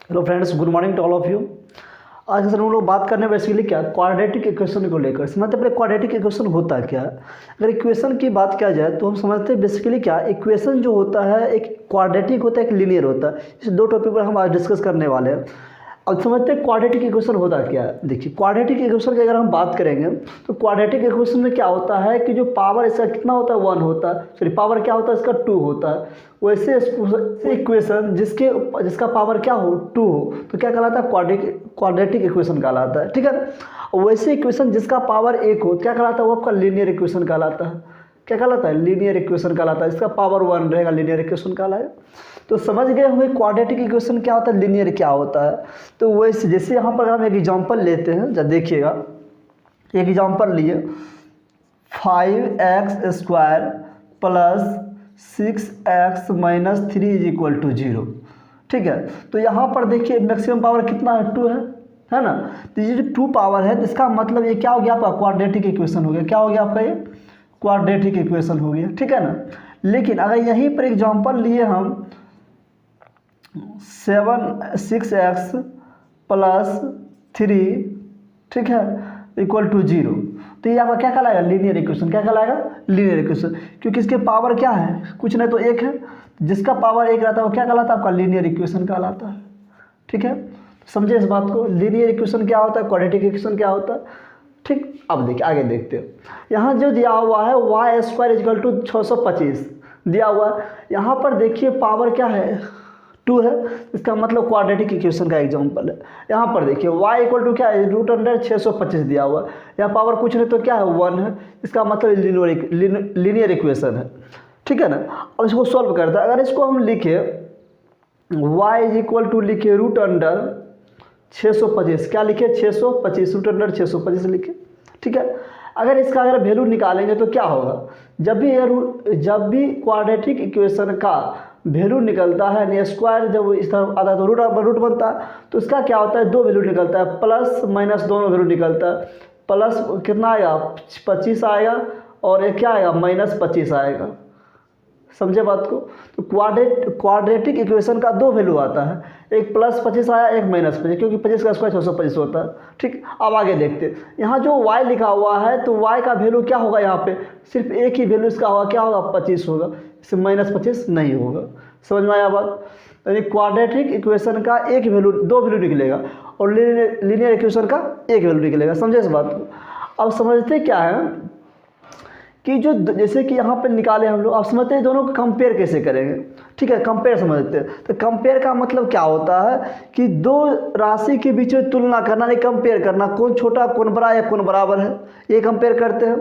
Hello friends, good morning to all of you. आज के sir हम लोग बात करने बेसिकली क्या क्वाड्रेटिक इक्वेशन को लेकर समझते हैं। क्वाड्रेटिक इक्वेशन होता क्या है? अगर इक्वेशन की बात किया जाए तो हम समझते हैं बेसिकली क्या इक्वेशन जो होता है एक क्वाड्रेटिक होता है, एक लीनियर होता है। इस दो टॉपिक पर हम आज डिस्कस करने वाले हैं। अब समझते हैं क्वाड्रेटिक इक्वेशन होता क्या है। देखिए, क्वाड्रेटिक इक्वेशन की अगर हम बात करेंगे तो क्वाड्रेटिक इक्वेशन में क्या होता है कि जो पावर इसका कितना होता है 1 होता है, सॉरी पावर क्या होता है इसका 2 होता है। वैसे इक्वेशन जिसका पावर क्या हो 2 हो तो क्या कहलाता है क्वाड्रेटिक इक्वेशन कहलाता है। ठीक है। वैसे इक्वेशन जिसका पावर 1 हो क्या कहलाता है, वो आपका लीनियर इक्वेशन कहलाता है। क्या कहलाता है? लीनियर इक्वेशन कहलाता है। इसका पावर 1 रहेगा, लीनियर इक्वेशन कहलाएगा। तो समझ गए हमें क्वाड्रेटिक इक्वेशन क्या होता है, लीनियर क्या होता है। तो वैसे जैसे यहाँ पर हम एक एग्जांपल लेते हैं, जब देखिएगा एक एग्जांपल लिए 5x² + 6x - 3 = 0। ठीक है। तो यहाँ पर देखिए मैक्सिमम पावर कितना है 2 है ना। तो ये जो 2 पावर है तो इसका मतलब ये क्या हो गया आपका क्वाड्रेटिक इक्वेशन हो गया। क्या हो गया आपका ये क्वाड्रेटिक इक्वेशन हो गया। ठीक है ना। लेकिन अगर यहीं पर एग्जांपल लिए हम 6x + 3, ठीक है, = 0, तो ये आपका क्या कहलाएगा? Linear equation. क्या कहलाएगा? Linear equation. क्योंकि इसके पावर क्या है, कुछ नहीं तो 1 है। जिसका पावर 1 रहता है वो क्या कहलाता है? आपका लीनियर इक्वेशन कहलाता है। ठीक है, समझे इस बात को। लीनियर इक्वेशन क्या होता है, क्वाड्रेटिक इक्वेशन क्या होता है। ठीक, अब देखिए आगे देखते हैं। यहाँ जो दिया हुआ है y² = 625 दिया हुआ है। यहाँ पर देखिए पावर क्या है 2 है। इसका मतलब क्वाड्रेटिक इक्वेशन का एग्जांपल है। यहाँ पर देखिए y = क्या है √625 दिया हुआ है। यहाँ पावर कुछ नहीं तो क्या है 1 है। इसका मतलब लीनियर इक्वेशन है। ठीक है ना। अब इसको सॉल्व करते हैं। अगर इसको हम लिखे y = लिखे √625, क्या लिखे 625, √625 लिखे। ठीक है। अगर इसका वैल्यू निकालेंगे तो क्या होगा, जब भी क्वाड्रेटिक इक्वेशन का वैल्यू निकलता है यानी स्क्वायर जब इस तरफ आता है तो रूट बनता है। तो इसका क्या होता है, 2 वैल्यू निकलता है, प्लस माइनस दोनों वैल्यू निकलता है। प्लस कितना आएगा 25 आएगा और एक क्या आएगा -25 आएगा। समझे बात को। तो क्वाड्रेटिक इक्वेशन का 2 वैल्यू आता है, एक +25 आया, एक -25, क्योंकि 25 का स्क्वायर 625 होता है। ठीक, अब आगे देखते हैं। यहाँ जो y लिखा हुआ है तो y का वैल्यू क्या होगा, यहाँ पे सिर्फ एक ही वैल्यू इसका होगा, क्या होगा 25 होगा, इससे -25 नहीं होगा। समझ में आया बात। यानी क्वाड्रेटिक इक्वेशन का 2 वैल्यू निकलेगा और लीनियर इक्वेशन का 1 वैल्यू निकलेगा। समझे इस बात को। अब समझते क्या है कि जो जैसे कि यहाँ पे निकाले हम लोग, आप समझते हैं दोनों को कंपेयर कैसे करेंगे। ठीक है, कंपेयर समझते हैं। तो कंपेयर का मतलब क्या होता है कि 2 राशि के बीच में तुलना करना, नहीं कंपेयर करना, कौन छोटा कौन बड़ा या कौन बराबर है, ये कंपेयर करते हैं।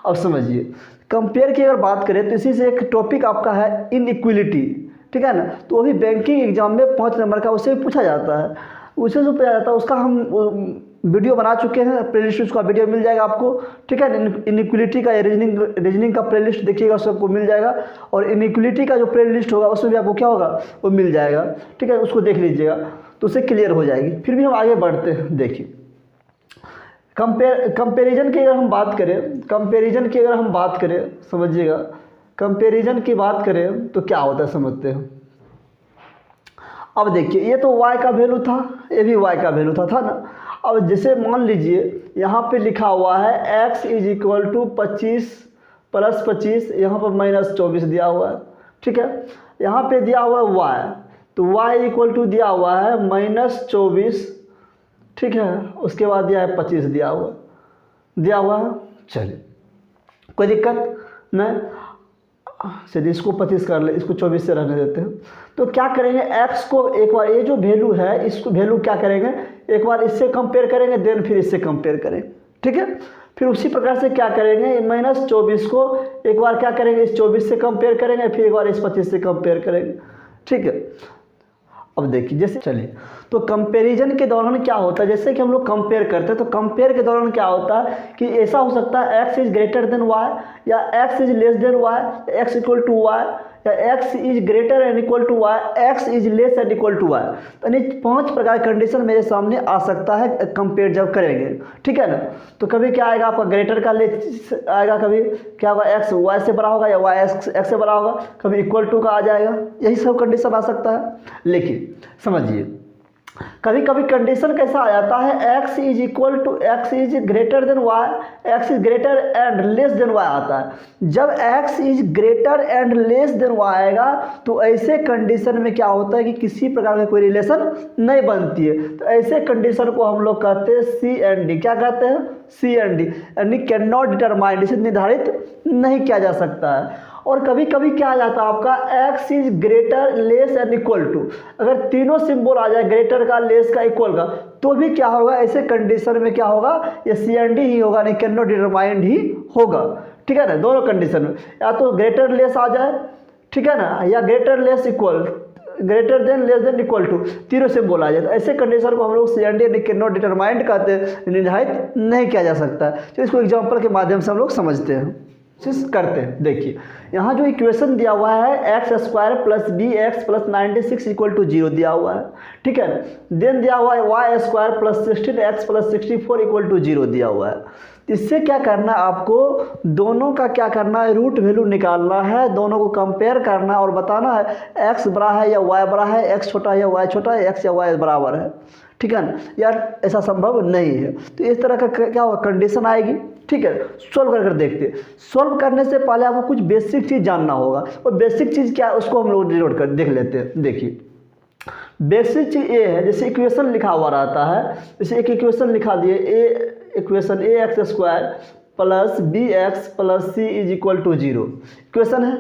अब समझिए कंपेयर की अगर बात करें तो इसी से एक टॉपिक आपका है इनइक्वलिटी। ठीक है ना। तो अभी बैंकिंग एग्जाम में 5 नंबर का उससे पूछा जाता है, उससे जो पूछा जाता है उसका हम वीडियो बना चुके हैं। प्लेलिस्ट उसका वीडियो मिल जाएगा आपको। ठीक है। इनइक्वलिटी का रीजनिंग का प्लेलिस्ट देखिएगा, सबको मिल जाएगा। और इनइक्वलिटी का जो प्लेलिस्ट होगा उसमें भी आपको क्या होगा, वो मिल जाएगा। ठीक है, उसको देख लीजिएगा तो उससे क्लियर हो जाएगी। फिर भी हम आगे बढ़ते हैं। देखिए कंपेरिजन की अगर हम बात करें, समझिएगा कंपेरिजन की बात करें तो क्या होता है समझते हैं। अब देखिए ये तो y का वैल्यू था, ये भी y का वैल्यू था ना। अब जैसे मान लीजिए यहाँ पे लिखा हुआ है x = 25 + 25, यहाँ पर -24 दिया हुआ है। ठीक है। यहाँ पे दिया हुआ है y, तो y = दिया हुआ है -24। ठीक है। उसके बाद दिया है 25 दिया हुआ है। चलिए कोई दिक्कत नहीं, चलिए इसको 25 कर ले, इसको 24 से रहने देते हैं। तो क्या करेंगे, x को एक बार ये जो वैल्यू है इसको वैल्यू क्या करेंगे, एक बार इससे कंपेयर करेंगे, देन फिर इससे कंपेयर करें। ठीक है। फिर उसी प्रकार से क्या करेंगे, -24 को एक बार क्या करेंगे, इस 24 से कंपेयर करेंगे, फिर एक बार इस 25 से कंपेयर करेंगे। ठीक है। अब देखिए जैसे चलिए तो कंपैरिजन के दौरान क्या होता है, जैसे कि हम लोग कंपेयर करते हैं तो कंपेयर के दौरान क्या होता है कि ऐसा हो सकता है x > y या x <y, x = y या x > y, x < y। यानी 5 प्रकार की कंडीशन मेरे सामने आ सकता है कंपेयर जब करेंगे। ठीक है ना। तो कभी क्या आएगा आपका ग्रेटर का आएगा, कभी क्या होगा x y से बड़ा होगा या y x से बड़ा होगा, कभी = का आ जाएगा। यही सब कंडीशन आ सकता है। लेकिन समझिए कभी कभी कंडीशन कैसा आ जाता है, x is equal to x is greater than y, x is greater and less than y आता है। जब x is greater and less than y आएगा तो ऐसे कंडीशन में क्या होता है कि किसी प्रकार का कोई रिलेशन नहीं बनती है। तो ऐसे कंडीशन को हम लोग कहते हैं सी एंड डी। क्या कहते हैं? सी एंड डी, यानी कैन नॉट डिटरमाइन, इसे निर्धारित नहीं किया जा सकता है। और कभी कभी क्या आ जाता है आपका, x is greater less and equal to, अगर तीनों सिंबल आ जाए, ग्रेटर का, लेस का, इक्वल का, तो भी क्या होगा, ऐसे कंडीशन में क्या होगा, ये सी एंड डी ही होगा, नहीं कैन नॉट डिटरमाइंड ही होगा। ठीक है ना, दोनों कंडीशन में या तो ग्रेटर लेस आ जाए, ठीक है ना, या greater less equal, greater than less than equal to, तीनों से बोला जाए। तो ऐसे कंडीशन को हम लोग C and D can not determined कहते हैं, निर्धारित नहीं किया जा सकता है। तो इसको एग्जाम्पल के माध्यम से हम लोग समझते हैं, करते हैं। देखिए यहाँ जो इक्वेशन दिया हुआ है x square plus B x plus 96 equal to 0 दिया हुआ है, ठीक है। देन दिया हुआ है y square plus 16x plus 64 equal to 0 दिया हुआ है। इससे क्या करना है आपको, दोनों का क्या करना है, रूट वैल्यू निकालना है, दोनों को कंपेयर करना है और बताना है x बड़ा है या y बड़ा है, x छोटा है या y छोटा है, x या y बराबर है, ठीक है ना। यार ऐसा संभव नहीं है। तो इस तरह का क्या होगा, कंडीशन आएगी, ठीक है। सोल्व कर देखते, सोल्व करने से पहले आपको कुछ बेसिक चीज़ जानना होगा, और बेसिक चीज़ क्या है उसको हम लोग नोट कर देख लेते हैं। देखिए बेसिक चीज़ ये है, जैसे इक्वेशन लिखा हुआ रहता है, जैसे एक इक्वेशन लिखा दिए, A equation A X square plus B x plus C is equal to 0 equation है।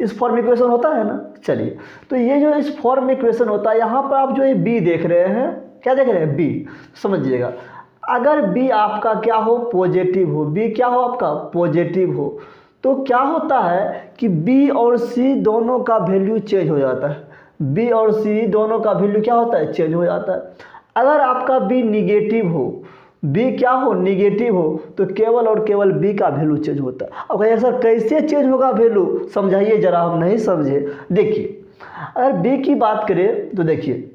इस फॉर्म इक्वेशन होता है ना। चलिए, तो ये जो इस फॉर्म इक्वेशन होता है, यहाँ पर आप जो ये बी देख रहे हैं, क्या देख रहे हैं, बी, समझिएगा। अगर बी आपका क्या हो, पॉजिटिव हो, बी क्या हो आपका, पॉजिटिव हो, तो क्या होता है कि बी और सी दोनों का वैल्यू चेंज हो जाता है। बी और सी दोनों का वैल्यू क्या होता है, चेंज हो जाता है। अगर आपका बी निगेटिव हो, बी क्या हो, निगेटिव हो, तो केवल और केवल बी का वैल्यू चेंज होता है। अब ऐसा कैसे चेंज होगा वैल्यू, समझाइए जरा, हम नहीं समझे। देखिए अगर बी की बात करें तो देखिए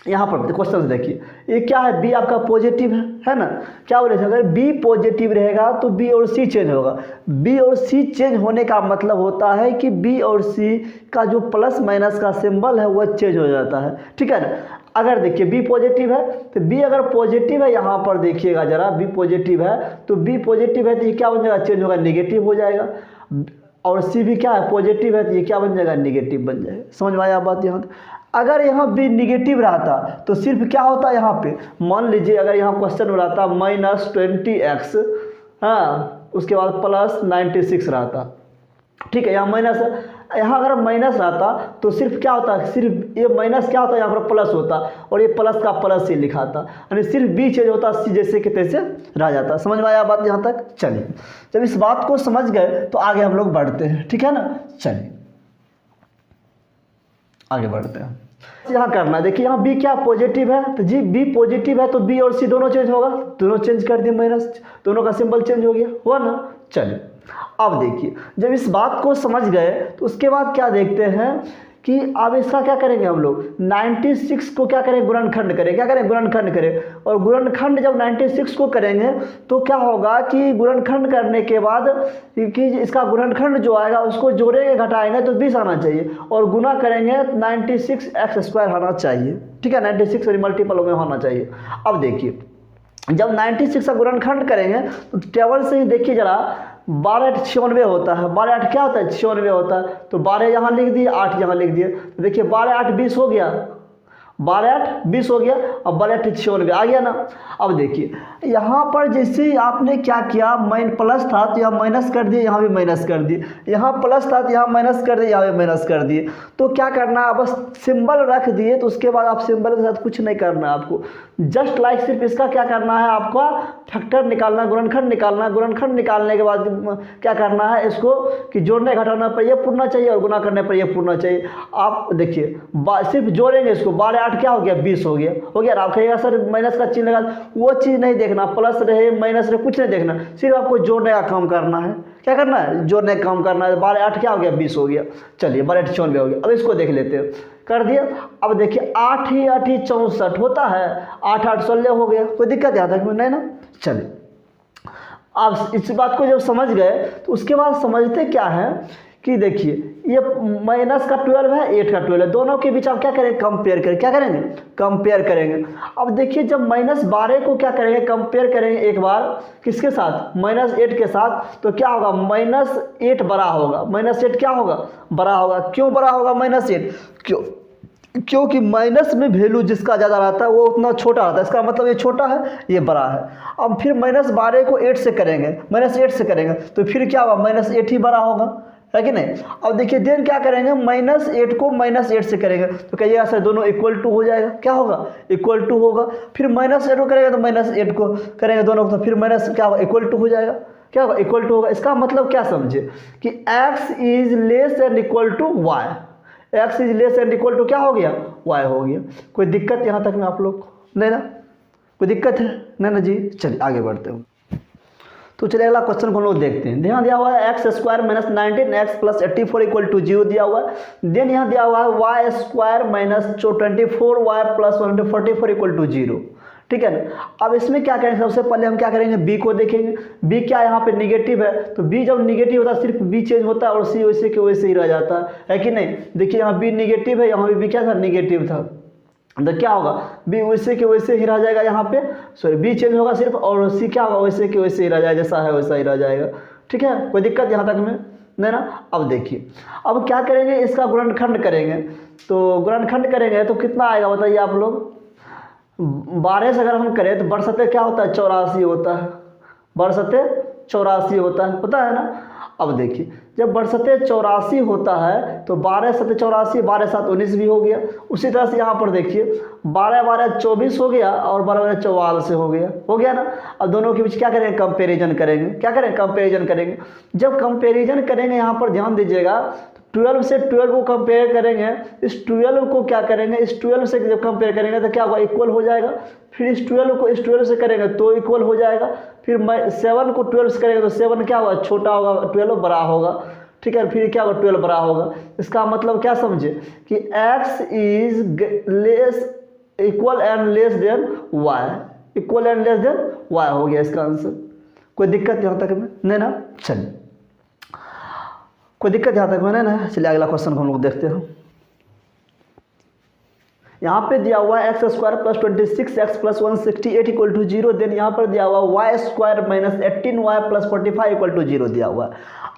यहाँ पर क्वेश्चन देखिए, ये क्या है, बी आपका पॉजिटिव है ना। क्या बोले, अगर बी पॉजिटिव रहेगा तो बी और सी चेंज होगा। बी और सी चेंज होने का मतलब होता है कि बी और सी का जो प्लस माइनस का सिंबल है वह चेंज हो जाता है, ठीक है ना। अगर देखिए बी पॉजिटिव है, तो बी अगर पॉजिटिव है, यहाँ पर देखिएगा जरा, बी पॉजिटिव है, तो बी पॉजिटिव है तो ये क्या बन जाएगा, चेंज होगा, निगेटिव हो जाएगा। और सी भी क्या है, पॉजिटिव है, तो ये क्या बन जाएगा, निगेटिव बन जाएगा। समझ में आया बात यहाँ। अगर यहाँ बी निगेटिव रहता तो सिर्फ क्या होता है, यहाँ पे मान लीजिए अगर यहाँ क्वेश्चन में रहता -20x, हाँ, उसके बाद प्लस 96 रहता, ठीक है। यहाँ माइनस, यहाँ अगर माइनस रहता तो सिर्फ क्या होता है, सिर्फ ये माइनस क्या होता है, यहाँ पर प्लस होता, और ये प्लस का प्लस ही लिखा था, यानी सिर्फ बी चेंज होता, सी जैसे कि तैसे रह जाता। समझ में आया बात यहाँ तक। चलिए, जब इस बात को समझ गए तो आगे हम लोग बढ़ते हैं, ठीक है ना। चलिए आगे बढ़ते हैं। यहाँ करना है, देखिए यहाँ बी क्या पॉजिटिव है, तो जी बी पॉजिटिव है तो बी और सी दोनों चेंज होगा, दोनों चेंज कर दिए, माइनस, दोनों का सिंबल चेंज हो गया, हुआ ना। चलिए अब देखिए, जब इस बात को समझ गए तो उसके बाद क्या देखते हैं कि अब इसका क्या करेंगे हम लोग, 96 को क्या करें, गुणनखंड करें। क्या करें, गुणनखंड करें। और गुणनखंड जब 96 को करेंगे तो क्या होगा कि गुणनखंड करने के बाद कि इसका गुणनखंड जो आएगा उसको जोड़ेंगे घटाएंगे तो 20 आना चाहिए, और गुना करेंगे 96x² आना चाहिए, ठीक है। 96 मल्टीपल में होना चाहिए। अब देखिए जब 96 का गुणनखंड करेंगे तो टेबल से ही देखिए जरा, 12 96 होता है, 12 8 क्या होता है, 96 होता है। तो 12 यहाँ लिख दिए, 8 यहाँ लिख दिए, तो देखिए 12 8 20 हो गया, 12 8 20 हो गया, अब 12 8 96 आ गया ना। अब देखिए यहाँ पर जैसे आपने क्या किया, प्लस था तो यहाँ माइनस कर दिए, यहाँ भी माइनस कर दिए, यहाँ प्लस था तो यहाँ माइनस कर दिए, यहाँ भी माइनस कर दिए। तो क्या करना है, बस सिंबल रख दिए, तो उसके बाद आप सिंबल के साथ कुछ नहीं करना है आपको, जस्ट लाइक सिर्फ इसका क्या करना है, आपका फैक्टर निकालना, गुणनखंड निकालना। गुणनखंड निकालने के बाद क्या करना है, इसको कि जोड़ने घटाना पर ये पूर्णा चाहिए और गुना करने पर ये पूर्णा चाहिए। आप देखिए सिर्फ जोड़ेंगे इसको, 12 8 क्या हो गया, 20 हो गया, हो गया। आप कहिएगा सर माइनस का चिन्ह लगा, वो चीज़ नहीं देखना, प्लस रहे माइनस रहे कुछ नहीं देखना, सिर्फ आपको जोड़ने का काम करना है। क्या करना है, जोड़ने का काम करना है। 12 8 क्या हो गया, 20 हो गया। चलिए 12 8 96 हो गया। अब इसको देख लेते हैं, कर दिया। अब देखिए 8 ही 8 ही 64 होता है, 8 8 16 हो गया, कोई दिक्कत आता है नहीं ना। चलिए अब इस बात को जब समझ गए तो उसके बाद समझते क्या है कि देखिए ये माइनस का 12 है, 8 का 12 है, दोनों के बीच आप क्या करेंगे, कंपेयर करें, क्या करेंगे, कंपेयर करेंगे। अब देखिए जब -12 को क्या करेंगे, कंपेयर करेंगे एक बार किसके साथ, -8 के साथ, तो क्या होगा, -8 बड़ा होगा, -8 क्या होगा, बड़ा होगा। क्यों बड़ा होगा -8, क्योंकि माइनस में वैल्यू जिसका ज़्यादा रहता है वो उतना छोटा रहता है, इसका मतलब ये छोटा है, ये बड़ा है। अब फिर -12 को 8 से करेंगे, -8 से करेंगे तो फिर क्या होगा, -8 ही बड़ा होगा, है कि नहीं। अब देखिए देन क्या करेंगे, -8 को -8 से करेंगे तो कहिएगा सर दोनों इक्वल टू हो जाएगा, क्या होगा, इक्वल टू होगा। फिर -8 को करेंगे तो -8 को करेंगे दोनों को, तो फिर माइनस क्या होगा, इक्वल टू हो जाएगा, क्या होगा, इक्वल टू होगा। इसका मतलब क्या समझे कि x is less and equal to y, x is less and equal to क्या हो गया, y हो गया। कोई दिक्कत यहाँ तक में आप लोग नहीं ना, कोई दिक्कत है नहीं ना जी। चलिए आगे बढ़ते हैं। तो चलिए अगला क्वेश्चन को हम लोग देखते हैं। यहाँ दिया हुआ है x² - 19x + 84 = 0 दिया हुआ है। देन यहाँ दिया हुआ है y² - 24y + 144 = 0, ठीक है ना। अब इसमें क्या करेंगे, सबसे पहले हम क्या करेंगे, b को देखेंगे। b क्या यहाँ पे निगेटिव है, तो b जब निगेटिव होता है सिर्फ b चेंज होता है और c वैसे के वैसे ही रह जाता है कि नहीं। देखिए यहाँ b निगेटिव है, यहाँ भी b क्या था, निगेटिव था, तो क्या होगा, b वैसे के वैसे ही रह जाएगा, यहाँ पे सॉरी b चेंज होगा सिर्फ और c क्या होगा, वैसे के वैसे ही रह जाएगा, जैसा है वैसा ही रह जाएगा, ठीक है। कोई दिक्कत यहाँ तक में नहीं ना। अब देखिए अब क्या करेंगे, इसका गुणनखंड करेंगे। तो गुणनखंड करेंगे तो कितना आएगा बताइए आप लोग, 12 से अगर हम करें तो बरसते क्या होता है, 84 होता है, बरसते 84 होता है, पता है ना। अब देखिए जब बरसते 84 होता है तो 12 7 84, 12 7 19 भी हो गया। उसी तरह से यहाँ पर देखिए 12 12 24 हो गया और 12 12 44 हो गया ना। अब दोनों के बीच क्या करेंगे, कंपैरिजन करेंगे, क्या करेंगे, कंपैरिजन करेंगे। जब कंपैरिजन करेंगे यहाँ पर ध्यान दीजिएगा, 12 से 12 को कंपेयर करेंगे, इस 12 को क्या करेंगे, इस 12 से जब कंपेयर करेंगे तो क्या होगा, इक्वल हो जाएगा। फिर इस 12 को इस 12 से करेंगे तो इक्वल हो जाएगा। फिर 7 को 12 से करेंगे तो 7 क्या होगा, छोटा होगा, 12 बड़ा होगा, ठीक है। फिर क्या होगा, 12 बड़ा होगा। इसका मतलब क्या समझे कि x is less equal and less than y, equal and less than y हो गया इसका आंसर। कोई दिक्कत यहाँ तक में नहीं ना। चलिए कोई दिक्कत यहाँ तक में नहीं ना। चलिए अगला क्वेश्चन को हम लोग देखते हैं। यहाँ पे दिया हुआ है x² + 26x + 168 = 0। देन यहाँ पर दिया हुआ y² - 18y + 45 = 0 दिया हुआ है।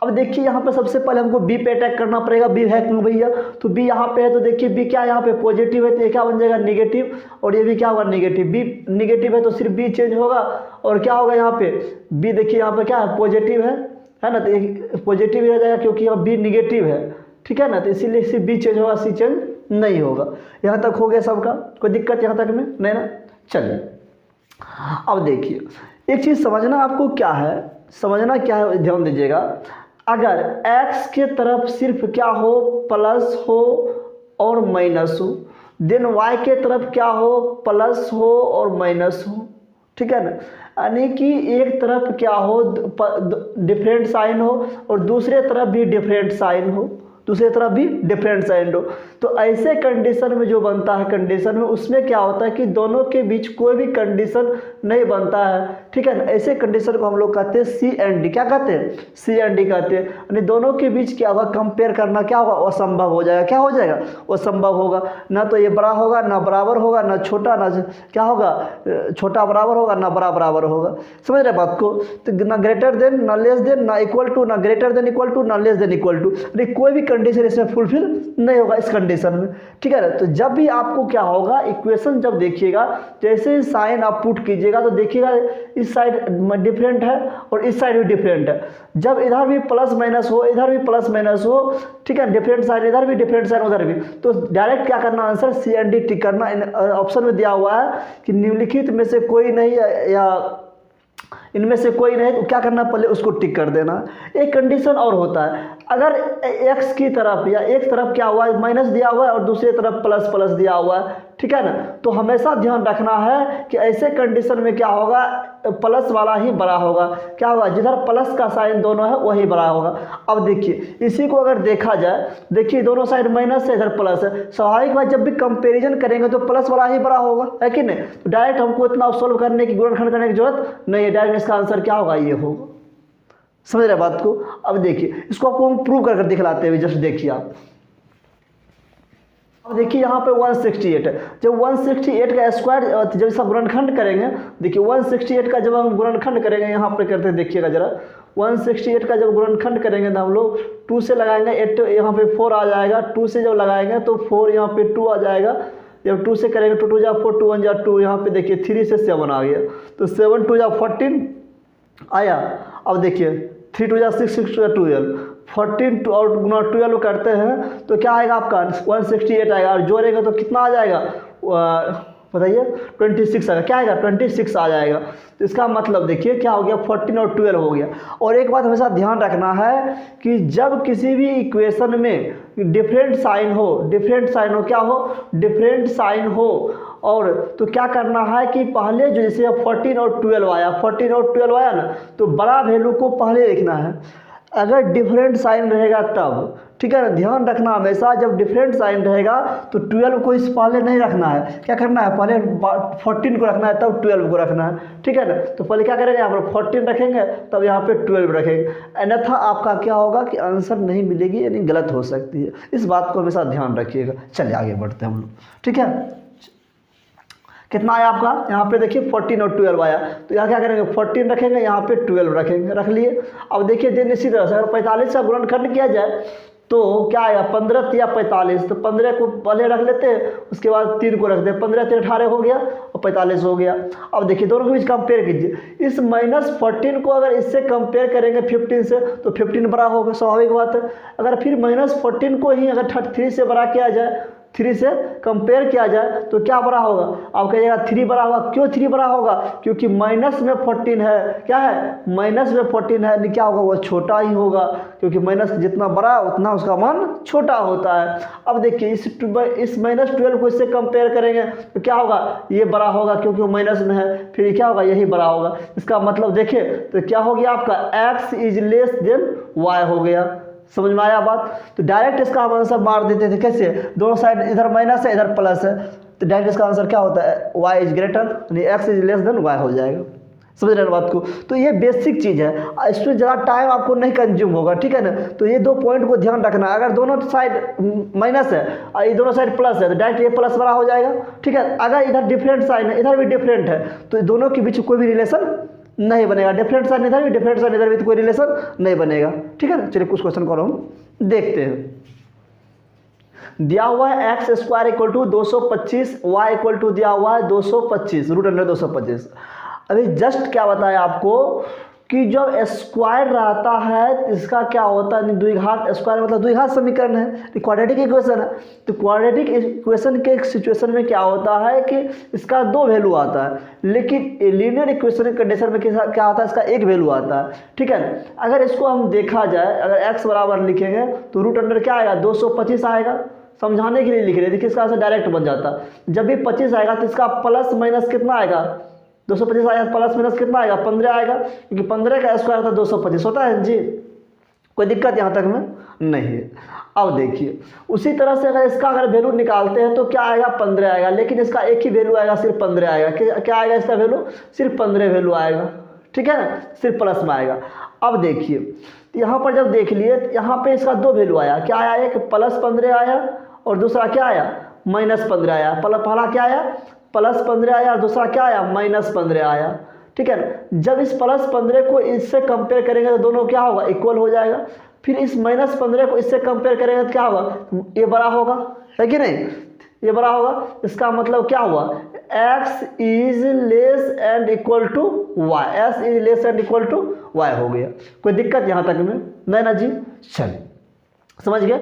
अब देखिए यहाँ पे सबसे पहले हमको b पे अटैक करना पड़ेगा। b है क्यों भैया, तो b यहाँ पे है, तो देखिए b क्या यहाँ पे पॉजिटिव है तो ये क्या बन जाएगा, निगेटिव, और ये भी क्या होगा, निगेटिव। b निगेटिव है तो सिर्फ b चेंज होगा और क्या होगा यहाँ पे b, देखिए यहाँ पे क्या है, पॉजिटिव है ना, तो ये पॉजिटिव हो जाएगा क्योंकि यहाँ b निगेटिव है, ठीक है ना। तो इसीलिए सिर्फ b चेंज होगा, c चेंज नहीं होगा। यहाँ तक हो गया सबका, कोई दिक्कत यहाँ तक में नहीं ना। चलिए अब देखिए एक चीज़ समझना आपको, क्या है समझना, क्या है ध्यान दीजिएगा। अगर x के तरफ सिर्फ क्या हो, प्लस हो और माइनस हो, देन y के तरफ क्या हो, प्लस हो और माइनस हो, ठीक है ना। यानी कि एक तरफ क्या हो, डिफरेंट साइन हो और दूसरे तरफ भी डिफरेंट साइन हो, दूसरी तरफ भी डिफरेंट साइन हो। तो ऐसे कंडीशन में जो बनता है कंडीशन में, उसमें क्या होता है कि दोनों के बीच कोई भी कंडीशन नहीं बनता है, ठीक है ना। ऐसे कंडीशन को हम लोग कहते हैं सी एंड डी, क्या कहते हैं, सी एंड डी कहते हैं। यानी दोनों के बीच क्या होगा, कंपेयर करना क्या होगा, असंभव हो जाएगा। क्या हो जाएगा, असंभव होगा। ना तो ये बड़ा होगा, ना बराबर होगा, ना छोटा, ना क्या होगा, छोटा बराबर होगा, ना बड़ा बराबर होगा। समझ रहे बात को। तो ना ग्रेटर देन, ना लेस देन, ना इक्वल टू, ना ग्रेटर देन इक्वल टू, ना लेस देन इक्वल टू, कोई भी कंडीशन इसमें फुलफिल नहीं होगा इस कंडीशन में, ठीक है ना। तो जब भी आपको क्या होगा, इक्वेशन जब देखिएगा, जैसे साइन आप पुट कीजिएगा तो देखिएगा इस साइड डिफरेंट है और इस साइड भी डिफरेंट है। जब इधर भी प्लस माइनस हो, इधर भी प्लस माइनस हो, ठीक है, डिफरेंट साइन इधर भी, डिफरेंट साइन उधर भी, तो डायरेक्ट क्या करना, आंसर सी एंड डी टिक करना। ऑप्शन में दिया हुआ है कि निम्नलिखित में से कोई नहीं या इनमें से कोई नहीं, तो क्या करना, पहले उसको टिक कर देना। एक कंडीशन और होता है, अगर x की तरफ या एक तरफ क्या हुआ है, माइनस दिया हुआ है और दूसरी तरफ प्लस प्लस दिया हुआ है, ठीक है ना। तो हमेशा ध्यान रखना है कि ऐसे कंडीशन में क्या होगा, प्लस वाला ही बड़ा होगा। क्या होगा, जिधर प्लस का साइन दोनों है वही बड़ा होगा। अब देखिए इसी को अगर देखा जाए, देखिए दोनों साइड माइनस है, इधर प्लस है, स्वाभाविक बात जब भी कंपैरिजन करेंगे तो प्लस वाला ही बड़ा होगा, है कि नहीं। तो डायरेक्ट हमको इतना सोल्व करने की, गुणनखंड करने की जरूरत नहीं है, डायरेक्ट इसका आंसर क्या होगा, ये होगा। समझ रहे बात को। अब देखिए इसको आपको हम प्रूव कर दिखलाते हैं, जस्ट देखिए आप। अब देखिए यहाँ पे 168 है, जब 168 का स्क्वायर जब इसका गुणनखंड करेंगे, देखिए 168 का जब हम गुणनखंड करेंगे, यहाँ पे करते हैं देखिएगा जरा, 168 का जब गुणनखंड करेंगे तो हम लोग 2 से लगाएंगे, 8 यहाँ पे 4 आ जाएगा, 2 से जब लगाएंगे तो 4 यहाँ पे 2 आ जाएगा, जब 2 से करेंगे 2 2 जा 4 2 1 जा 2, यहाँ पे देखिए 3 से 7 आ गया, तो 7 2 जा 14 आया। अब देखिए 3 2 जा 6 6 2 जा 12, 14 और गुना 12 करते हैं तो क्या आएगा आपका 168 आएगा, और जोड़ेगा तो कितना आ जाएगा बताइए 26 आएगा, क्या आएगा 26 आ जाएगा। तो इसका मतलब देखिए क्या हो गया 14 और 12 हो गया। और एक बात हमेशा ध्यान रखना है कि जब किसी भी इक्वेशन में डिफरेंट साइन हो, क्या हो डिफरेंट साइन हो, और तो क्या करना है कि पहले जो जैसे 14 और 12 आया, 14 और 12 आया ना, तो बड़ा वैल्यू को पहले लिखना है, अगर डिफरेंट साइन रहेगा तब, ठीक है ना, ध्यान रखना हमेशा जब डिफरेंट साइन रहेगा तो 12 को इस पहले नहीं रखना है, क्या करना है पहले 14 को रखना है तब 12 को रखना है, ठीक है ना। तो पहले क्या करेंगे यहाँ पर 14 रखेंगे तब यहाँ पे 12 रखेंगे, अन्यथा आपका क्या होगा कि आंसर नहीं मिलेगी, यानी गलत हो सकती है। इस बात को हमेशा ध्यान रखिएगा। चलिए आगे बढ़ते हैं हम लोग, ठीक है। कितना आया आपका यहाँ पे देखिए 14 और 12 आया, तो यहाँ क्या करेंगे 14 रखेंगे, यहाँ पे 12 रखेंगे, रख लिए। अब देखिए दिन इसी तरह से अगर 45 का गुणनखंड किया जाए तो क्या आएगा 15 या 45, तो 15 को पहले रख लेते हैं, उसके बाद 3 को रख दे, 15 3 18 हो गया और 45 हो गया। अब देखिए दोनों के बीच कंपेयर कीजिए, इस -14 को अगर इससे कंपेयर करेंगे 15 से तो 15 बड़ा होगा, स्वाभाविक बात है। अगर फिर -14 को ही अगर 3 से बड़ा किया जाए, 3 से कंपेयर किया जाए तो क्या बड़ा होगा, आप कहिएगा 3 बड़ा होगा। क्यों 3 बड़ा होगा, क्योंकि माइनस में 14 है, क्या है माइनस में 14 है, क्या होगा वो छोटा ही होगा, क्योंकि माइनस जितना बड़ा उतना उसका मान छोटा होता है। अब देखिए इस -12 को इससे कंपेयर करेंगे तो क्या होगा, ये बड़ा होगा क्योंकि वो माइनस में है, फिर क्या होगा यही बड़ा होगा। इसका मतलब देखिए तो क्या हो गया आपका x is less than y हो गया। समझ में आया बात। तो डायरेक्ट इसका हम आंसर मार देते थे, कैसे दोनों साइड इधर माइनस है इधर प्लस है, तो डायरेक्ट इसका आंसर क्या होता है y इज ग्रेटर यानी x is less than y हो जाएगा। समझ रहे हैं बात को। तो ये बेसिक चीज़ है, इसमें ज़्यादा टाइम आपको नहीं कंज्यूम होगा, ठीक है ना। तो ये 2 पॉइंट को ध्यान रखना, अगर दोनों साइड माइनस है और ये दोनों साइड प्लस है तो डायरेक्ट ये प्लस बड़ा हो जाएगा, ठीक है। अगर इधर डिफरेंट साइन है इधर भी डिफरेंट है तो दोनों के बीच कोई भी रिलेशन नहीं बनेगा, डिफरेंट साइन इधर भी डिफरेंट साइन इधर भी तो कोई रिलेशन नहीं बनेगा, ठीक है ना। चलिए कुछ क्वेश्चन को हम देखते हैं। दिया हुआ है x square equal to 225, y equal to दिया हुआ है 225 √225। अभी जस्ट क्या बताया आपको कि जब स्क्वायर रहता है इसका क्या होता है द्विघात, स्क्वायर मतलब द्विघात समीकरण है, क्वाड्रेटिक इक्वेशन है। तो क्वाड्रेटिक इक्वेशन के सिचुएशन में क्या होता है कि इसका 2 वैल्यू आता है, लेकिन लीनियर इक्वेशन के कंडीशन में क्या आता है इसका 1 वैल्यू आता है, ठीक है। अगर इसको हम देखा जाए, अगर x बराबर लिखेंगे तो रूट अंडर क्या आएगा 225 आएगा, समझाने के लिए लिख रहे हैं, देखिए इसका आंसर डायरेक्ट बन जाता। जब भी 25 आएगा तो इसका प्लस माइनस कितना आएगा 225 आएगा, प्लस माइनस कितना आएगा 15 आएगा, क्योंकि 15 का स्क्वायर होता है 225 होता है जी, कोई दिक्कत यहाँ तक में नहीं है। अब देखिए उसी तरह से अगर इसका अगर वैल्यू निकालते हैं तो क्या आएगा 15 आएगा, लेकिन इसका एक ही वैल्यू आएगा, सिर्फ 15 आएगा। क्या आएगा इसका वैल्यू, सिर्फ 15 वैल्यू आएगा, ठीक है ना, सिर्फ प्लस में आएगा। अब देखिए यहाँ पर जब देख लिए यहाँ पे इसका 2 वैल्यू आया, क्या आया, एक प्लस 15 आया और दूसरा क्या आया -15 आया। पहला क्या आया +15 आया और दूसरा क्या आया -15 आया, ठीक है ना। जब इस +15 को इससे कंपेयर करेंगे तो दोनों क्या होगा इक्वल हो जाएगा। फिर इस -15 को इससे कंपेयर करेंगे तो क्या होगा, ये बड़ा होगा, है कि नहीं, ये बड़ा होगा। इसका मतलब क्या हुआ x is less and equal to y, s is less and equal to y हो गया। कोई दिक्कत यहाँ तक में नहीं ना जी। चलिए समझ गए।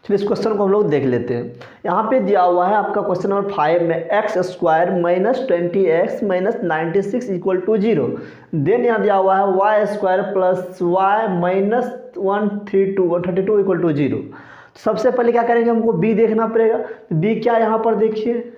चलिए इस क्वेश्चन को हम लोग देख लेते हैं। यहाँ पे दिया हुआ है आपका क्वेश्चन नंबर 5 में x square -20x -96 equal to 0। Then यहाँ दिया हुआ है y square plus y -132 equal to 0। सबसे पहले क्या करेंगे, हमको b देखना पड़ेगा। b क्या यहाँ पर देखिए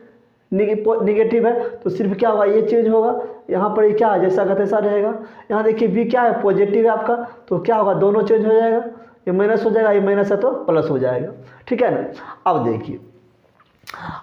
निगेटिव है तो सिर्फ क्या होगा ये चेंज होगा, यहाँ पर ये क्या है जैसा का तैसा रहेगा। यहाँ देखिए b क्या है पॉजिटिव है आपका, तो क्या होगा दोनों चेंज हो जाएगा, ये माइनस हो जाएगा, ये माइनस है तो प्लस हो जाएगा, ठीक है ना। अब देखिए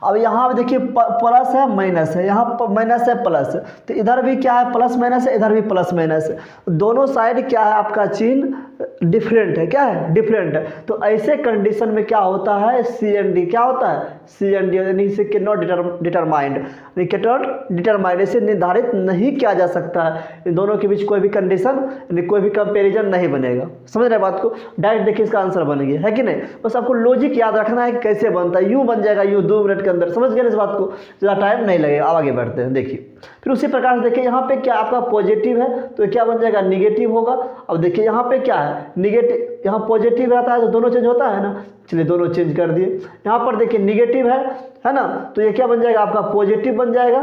अब यहाँ पे देखिए प्लस है माइनस है, यहाँ माइनस है प्लस है, तो इधर भी क्या है प्लस माइनस है, इधर भी प्लस माइनस है, दोनों साइड क्या है आपका चिन्ह डिफरेंट है, क्या है डिफरेंट है। तो ऐसे कंडीशन में क्या होता है सी एंड डी, क्या होता है सी एंड डी, यानी इसे कैन नॉट डिटरमाइंड, डिटरमाइंड इसे निर्धारित नहीं किया जा सकता है, इन दोनों के बीच कोई भी कंडीशन यानी कोई भी कंपेरिजन नहीं बनेगा। समझ रहे बात को, डायरेक्ट देखिए इसका आंसर बन गया है कि नहीं। बस आपको लॉजिक याद रखना है कि कैसे बनता है, यूँ बन जाएगा यूँ 2 मिनट के अंदर, समझ गए इस बात को, ज़्यादा टाइम नहीं लगेगा। अब आगे बढ़ते हैं, देखिए फिर उसी प्रकार से देखिए यहाँ पे क्या आपका पॉजिटिव है तो क्या बन जाएगा निगेटिव होगा। अब देखिए यहाँ पे क्या है निगेटिव, यहाँ पॉजिटिव रहता है तो दोनों चेंज होता है ना, चलिए दोनों चेंज कर दिए। यहाँ पर देखिए निगेटिव है ना, तो ये क्या बन जाएगा आपका पॉजिटिव बन जाएगा।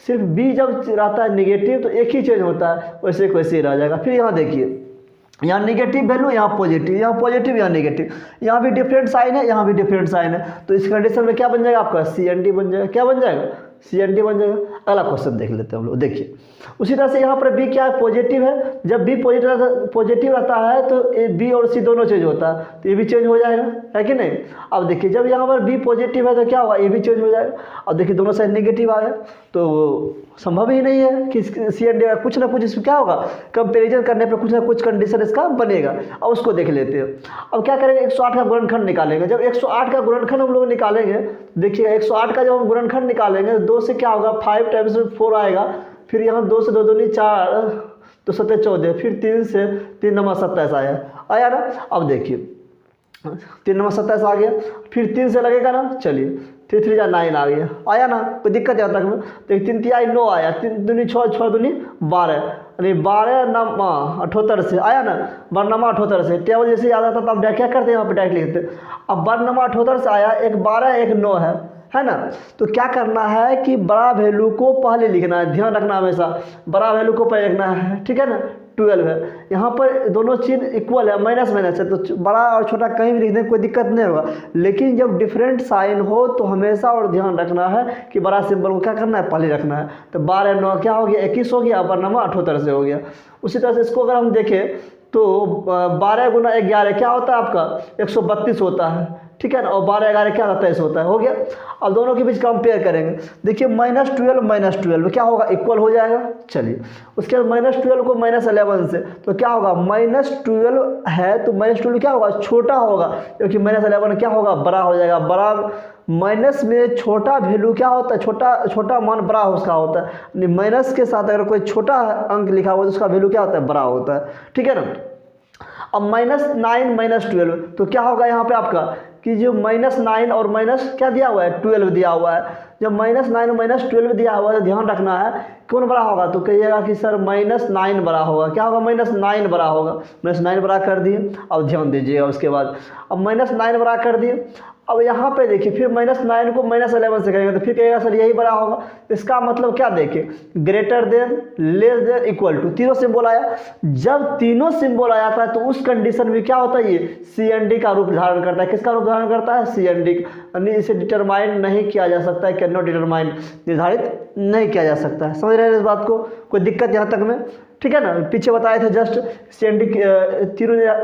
सिर्फ बी जब रहता है निगेटिव तो एक ही चेंज होता है, वैसे वैसे ही रह जाएगा। फिर यहाँ देखिए यहाँ निगेटिव वैल्यू, यहाँ पॉजिटिव, यहाँ पॉजिटिव यहाँ निगेटिव, यहाँ भी डिफरेंट साइन है, यहाँ भी डिफरेंट साइन है, तो इस कंडीशन में क्या बन जाएगा आपका सी एन डी बन जाएगा। क्या बन जाएगा सी एन डी बन जाएगा। अगला क्वेश्चन देख लेते हैं हम लोग, देखिए उसी तरह से यहाँ पर बी क्या है पॉजिटिव है, जब बी पॉजिटिव रहता है तो बी और सी दोनों चेंज होता है, तो ये भी चेंज हो जाएगा, है कि नहीं। अब देखिए जब यहाँ पर बी पॉजिटिव है तो क्या होगा ये भी चेंज हो जाएगा। अब देखिए दोनों साइड नेगेटिव आ गया तो संभव ही नहीं है कि सी एन डी कुछ ना कुछ इसमें क्या होगा, कंपेरिजन करने पर कुछ ना कुछ कंडीशन इसका बनेगा। अब उसको देख लेते हैं। अब क्या करेंगे 108 का गुणनखंड निकालेंगे। जब 108 का गुणनखंड हम लोग निकालेंगे, देखिए 108 का जब हम गुणनखंड निकालेंगे 2 से क्या होगा 5 टाइम्स 4 आएगा, फिर यहाँ 2 से 2 दूनी 4 तो 7 14, फिर 3 से 3 नंबर 27 आया ना। अब देखिए 3 नंबर 27 आ गया, फिर 3 से लगेगा ना, चलिए 3 3 9 आ गया, आया ना, कोई दिक्कत है तक में। तो 3 3 9 आया, 3 दूनी 6 6 दूनी 12, यानी 12 नमा 78 से आया ना, 12 नमा 78 से। टेबल जैसे याद आता तो आप क्या करते हैं यहाँ पे डायरेक्ट लिखते। अब 12 नमा 78 से आया, एक 12 एक 9 है ना। तो क्या करना है कि बड़ा वैल्यू को पहले लिखना है, ध्यान रखना हमेशा बड़ा वैल्यू को पहले लिखना है, ठीक है ना। 12 है, यहाँ पर दोनों चीज इक्वल है, माइनस माइनस है, तो बड़ा और छोटा कहीं भी लिखने में कोई दिक्कत नहीं होगा। लेकिन जब डिफरेंट साइन हो तो हमेशा और ध्यान रखना है कि बड़ा सिंबल को क्या करना है पहले रखना है। तो 12 9 क्या हो गया 21 हो गया, पर नंबर 78 से हो गया। उसी तरह से इसको अगर हम देखें तो 12 गुना 11 क्या होता है आपका 132 होता है, ठीक है ना। और 12 11 क्या 23 होता है, हो गया। अब दोनों के बीच कंपेयर करेंगे, देखिए -12 क्या होगा इक्वल हो जाएगा। चलिए उसके बाद -12 को -11 से तो क्या होगा -12 है तो -12 क्या होगा छोटा होगा, क्योंकि -11 क्या होगा बड़ा हो जाएगा। बड़ा माइनस में छोटा वैल्यू क्या होता है, छोटा मान बड़ा उसका होता है। माइनस के साथ अगर कोई छोटा अंक लिखा हुआ तो उसका वैल्यू क्या होता है बड़ा होता है, ठीक है ना। अब -9 -12 तो क्या होगा यहाँ पे आपका कि जो -9 और माइनस क्या दिया हुआ है 12 दिया हुआ है। जब -9 और -12 दिया हुआ है ध्यान रखना है कौन बड़ा होगा, तो कहिएगा कि सर -9 बड़ा होगा। क्या होगा -9 बड़ा होगा, -9 बड़ा कर दिए। अब ध्यान दीजिएगा उसके बाद अब -9 बड़ा कर दिए। अब यहाँ पे देखिए फिर -9 को -11 से करेंगे तो फिर कहेगा सर यही बड़ा होगा। इसका मतलब क्या देखिए greater than, less than, equal to, तीनों सिंबल आया। जब तीनों सिंबल आ जाता है तो उस कंडीशन में क्या होता है ये सी एन डी का रूप धारण करता है। किसका रूप धारण करता है सी एन डी, यानी इसे डिटरमाइन नहीं किया जा सकता है, कैन नॉट डिटरमाइन, निर्धारित नहीं किया जा सकता है। समझ रहे हैं इस बात को, कोई दिक्कत यहाँ तक में, ठीक है ना। पीछे बताए थे जस्ट सी एन डी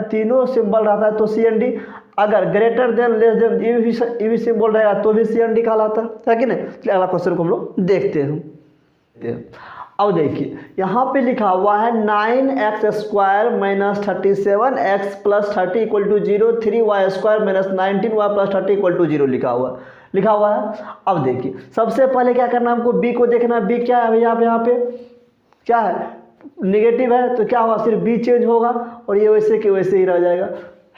तीनों सिंबल रहता है तो सी एन डी, अगर ग्रेटर देन लेस देन ये भी सिंबल रहेगा तो भी सी एन डी कहलाता है कि नहीं। चलिए अगला क्वेश्चन को हम लोग देखते हैं। अब देखिए यहाँ पे लिखा हुआ है 9x² - 37x + 30 = 0, 3y² - 19y + 30 = 0 लिखा हुआ है। अब देखिए सबसे पहले क्या करना है हमको बी को देखना है। बी क्या है यहाँ पे क्या है निगेटिव है तो क्या होगा सिर्फ बी चेंज होगा और ये वैसे के वैसे ही रह जाएगा,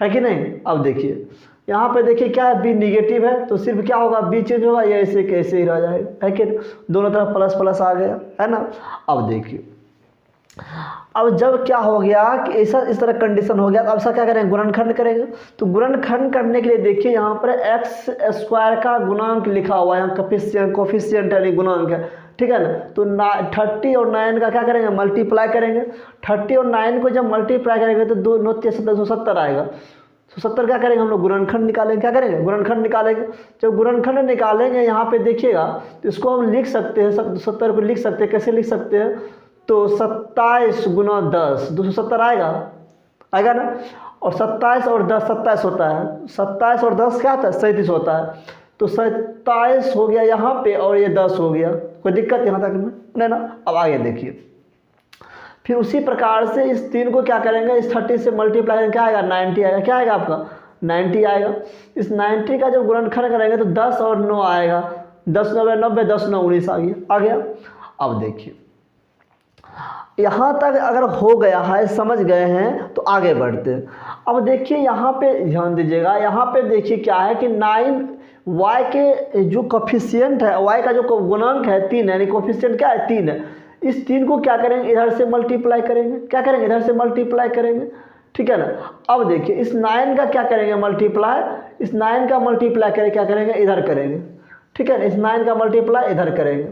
है कि नहीं। अब देखिए यहाँ पे देखिए क्या है बी निगेटिव है तो सिर्फ क्या होगा बी चेंज होगा, ये ऐसे कैसे ही रह जाएगा, है कि दोनों तरफ प्लस प्लस आ गया, है ना। अब देखिए अब जब क्या हो गया कि ऐसा इस तरह कंडीशन हो गया तो अब क्या करेंगे गुणनखंड करेंगे। तो गुणनखंड करने के लिए देखिए यहाँ पर x² का गुणांक लिखा हुआ है, यहाँ कोफिशिएंट यानी गुणांक है, ठीक है ना। तो 30 और 9 का क्या करेंगे मल्टीप्लाई करेंगे। 30 और 9 को जब मल्टीप्लाई करेंगे तो 2 9 270 आएगा। 270 क्या करेंगे हम लोग गुणनखंड निकालेंगे, क्या करेंगे गुणनखंड निकालेंगे। जब गुणनखंड निकालेंगे यहाँ पे देखिएगा तो इसको हम लिख सकते हैं 270 को लिख सकते हैं, कैसे लिख सकते हैं तो 27 × 10 270 आएगा ना। और 27 और 10 27 होता है, 27 और 10 क्या होता है 37 होता है। तो 27 हो गया यहाँ पे और ये 10 हो गया। कोई दिक्कत यहाँ तक में नहीं ना। अब आगे देखिए, फिर उसी प्रकार से इस 3 को क्या करेंगे, इस 30 से मल्टीप्लाई करेंगे, क्या आएगा 90 आएगा। क्या आएगा आपका 90 आएगा। इस 90 का जब गुणनखंड करेंगे तो 10 और 9 आएगा, 10 9 90, 10 9 19 आ गया। अब देखिए यहाँ तक अगर हो गया है, समझ गए हैं, तो आगे बढ़ते हैं। अब देखिए यहाँ पे ध्यान दीजिएगा, यहाँ पे देखिए क्या है कि 9 y के जो कोफिशिएंट है, y का जो गुणांक है 3 है, यानी कोफिशिएंट क्या है 3 है। इस 3 को क्या करेंगे, इधर से मल्टीप्लाई करेंगे। क्या करेंगे, इधर से मल्टीप्लाई करेंगे, ठीक है ना। अब देखिए इस 9 का क्या करेंगे मल्टीप्लाई, इस 9 का मल्टीप्लाई करेंगे, क्या करेंगे इधर करेंगे, ठीक है ना। इस 9 का मल्टीप्लाई इधर करेंगे,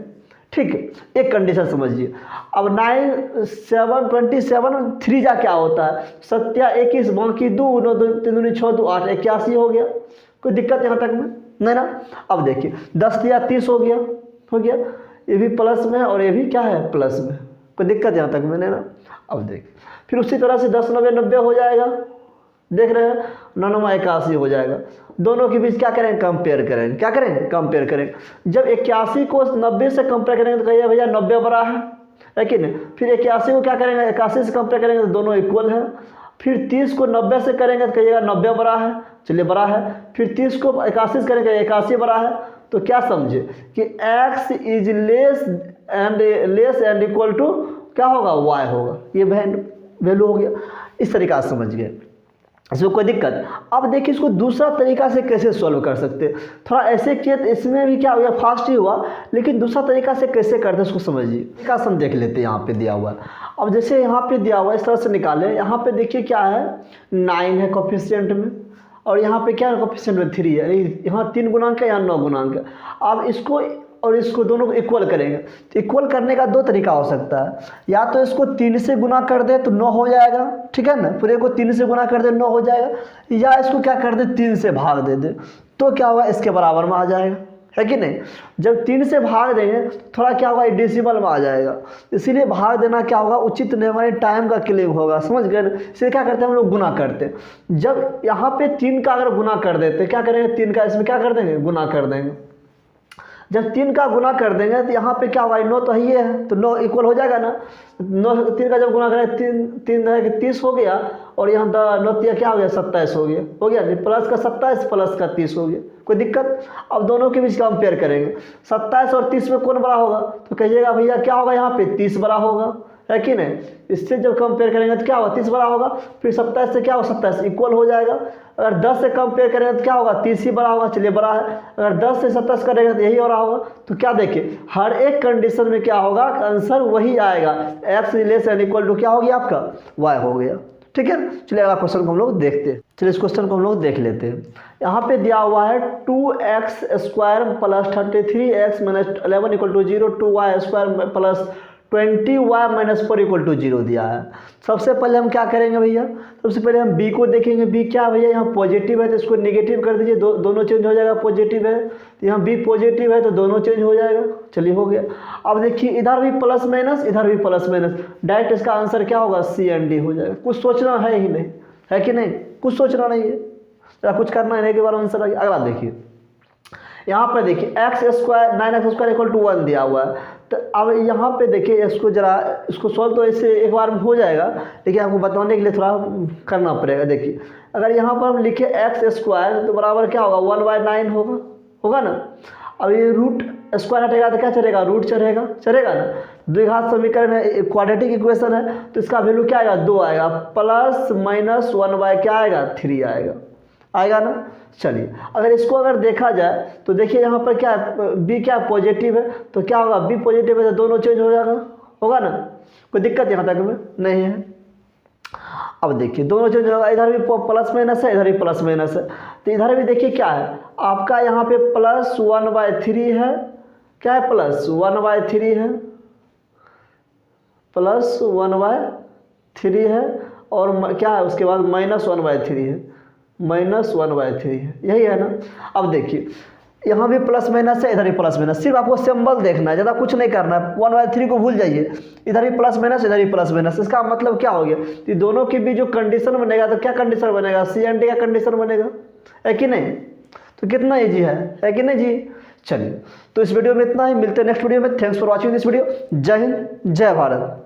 ठीक है। एक कंडीशन समझिए। अब 9 7 27 3 जा क्या होता है 7 21 बाकी 2 9 2 3 2 6 2 8 81 हो गया। कोई दिक्कत यहाँ तक में नहीं ना। अब देखिए 10 या 30 हो गया, ये भी प्लस में और ये भी क्या है प्लस में। कोई दिक्कत यहाँ तक में नहीं ना। अब देखिए फिर उसी तरह से 10 9 90 हो जाएगा, देख रहे हैं 9 9 81 हो जाएगा। दोनों के बीच क्या करेंगे, कंपेयर करेंगे। क्या करेंगे, कंपेयर करेंगे। जब 81 को 90 से कंपेयर करेंगे तो कहिए भैया 90 बड़ा है कि नहीं। फिर 81 को क्या करेंगे 81 से कंपेयर करेंगे तो दोनों इक्वल है। फिर 30 को 90 से करेंगे तो कहिएगा 90 बड़ा है, चलिए बड़ा है। फिर 30 को 81 से करेंगे 81 बड़ा है। तो क्या समझे कि x is less and equal to क्या होगा y होगा, ये वैल्यू हो गया। इस तरीका से समझ गए, इसमें कोई दिक्कत। अब देखिए इसको दूसरा तरीका से कैसे सॉल्व कर सकते हैं। थोड़ा ऐसे किए तो इसमें भी क्या हो गया फास्ट ही हुआ, लेकिन दूसरा तरीका से कैसे करते हैं उसको समझिए। तरीका से हम देख लेते हैं, यहाँ पे दिया हुआ है। अब जैसे यहाँ पे दिया हुआ है इस तरह से निकालें। यहाँ पे देखिए क्या है 9 है कोफिशिएंट में और यहाँ पे क्या है कोफिशिएंट में 3 है। यहाँ 3 गुणांक है, यहाँ 9 गुणांक है। अब इसको और इसको दोनों को इक्वल करेंगे। तो इक्वल करने का 2 तरीका हो सकता है, या तो इसको 3 से गुना कर दे तो 9 हो जाएगा, ठीक है ना। पूरे को 3 से गुना कर दे 9 हो जाएगा, या इसको क्या कर दे 3 से भाग दे दे तो क्या होगा इसके बराबर में आ जाएगा, है कि नहीं। जब 3 से भाग देंगे थोड़ा क्या होगा डेसिमल में आ जाएगा, इसीलिए भाग देना क्या होगा उचित नहीं, हमारे टाइम का क्लेम होगा, समझ गए। इसलिए क्या करते हैं हम लोग गुना करते हैं। जब यहाँ पे 3 का अगर गुना कर देते क्या करेंगे 3 का इसमें क्या कर देंगे गुना कर देंगे। जब 3 का गुना कर देंगे तो यहाँ पे क्या होगा 9 तो ये है तो 9 इक्वल हो जाएगा ना। 9 3 का जब गुना करें 3 है कि 30 हो गया और यहाँ 9 क्या हो गया 27 हो गया प्लस का 27 प्लस का 30 हो गया। कोई दिक्कत। अब दोनों के बीच कंपेयर करेंगे 27 और 30 में कौन बड़ा होगा तो कहिएगा भैया क्या होगा यहाँ पे 30 बड़ा होगा, है कि नहीं। इससे जब कंपेयर करेंगे तो क्या होगा 30 बड़ा होगा। फिर 27 से क्या होगा 27 इक्वल हो जाएगा। अगर 10 से कंपेयर करेंगे तो क्या होगा 30 ही बड़ा होगा, चलिए बड़ा है। अगर 10 से 27 करेंगे तो यही हो रहा होगा। तो क्या देखिए हर एक कंडीशन में क्या होगा आंसर वही आएगा, x less and equal to क्या हो गया आपका y हो गया, ठीक है। चलिए अगला क्वेश्चन को हम लोग देखते हैं। चलिए इस क्वेश्चन को हम लोग देख लेते हैं। यहाँ पे दिया हुआ है 2x² plus 33x minus 11 equal to 0, 2y² plus 20y - 4 equal to 0 दिया है। सबसे पहले हम क्या करेंगे भैया, सबसे पहले हम b को देखेंगे। b क्या भैया यहाँ पॉजिटिव है तो इसको नेगेटिव कर दीजिए, दोनों चेंज हो जाएगा। पॉजिटिव है तो यहाँ b पॉजिटिव है तो दोनों चेंज हो जाएगा, चलिए हो गया। अब देखिए इधर भी प्लस माइनस इधर भी प्लस माइनस, डायरेक्ट इसका आंसर क्या होगा C and D हो जाएगा। कुछ सोचना है ही नहीं, है कि नहीं, कुछ सोचना नहीं है, कुछ करना है के बारे में आंसर आ गया। अगला देखिए यहाँ पर देखिए x² 9x² इक्वल टू 1 दिया हुआ है। तो अब यहाँ पे देखिए इसको जरा इसको सॉल्व तो ऐसे एक बार में हो जाएगा, लेकिन आपको बताने के लिए थोड़ा करना पड़ेगा। देखिए अगर यहाँ पर हम लिखे x² तो बराबर क्या होगा 1/9 होगा ना। अब ये रूट स्क्वायर हटेगा तो क्या चलेगा रूट चलेगा ना। द्विघात समीकरण है, क्वाड्रेटिक इक्वेशन है, तो इसका वैल्यू क्या आएगा 2 आएगा, प्लस माइनस 1 क्या आएगा 3 आएगा ना। चलिए अगर इसको अगर देखा जाए तो देखिए यहाँ पर क्या b क्या पॉजिटिव है तो क्या होगा b पॉजिटिव है तो दोनों चेंज हो जाएगा, होगा ना। कोई दिक्कत यहाँ तक में नहीं है। अब देखिए दोनों चेंज होगा, इधर भी प्लस माइनस है इधर भी प्लस माइनस है, तो इधर भी देखिए क्या है आपका यहाँ पे प्लस 1/3 है, क्या है प्लस 1/3 है, प्लस 1/3 है और क्या है उसके बाद माइनस 1/3 है, माइनस 1/3 है, यही है ना। अब देखिए यहाँ भी प्लस माइनस है इधर भी प्लस माइनस, सिर्फ आपको सिंबल देखना है, ज़्यादा कुछ नहीं करना है। 1/3 को भूल जाइए, इधर भी प्लस माइनस इधर भी प्लस माइनस। इसका मतलब क्या हो गया कि दोनों के बीच जो कंडीशन बनेगा तो क्या कंडीशन बनेगा C and D का कंडीशन बनेगा, है कि नहीं। तो कितना ईजी है कि नहीं जी। चलिए, तो इस वीडियो में इतना ही, मिलते हैं नेक्स्ट वीडियो में। Thanks for watching this video. जय हिंद, जय भारत।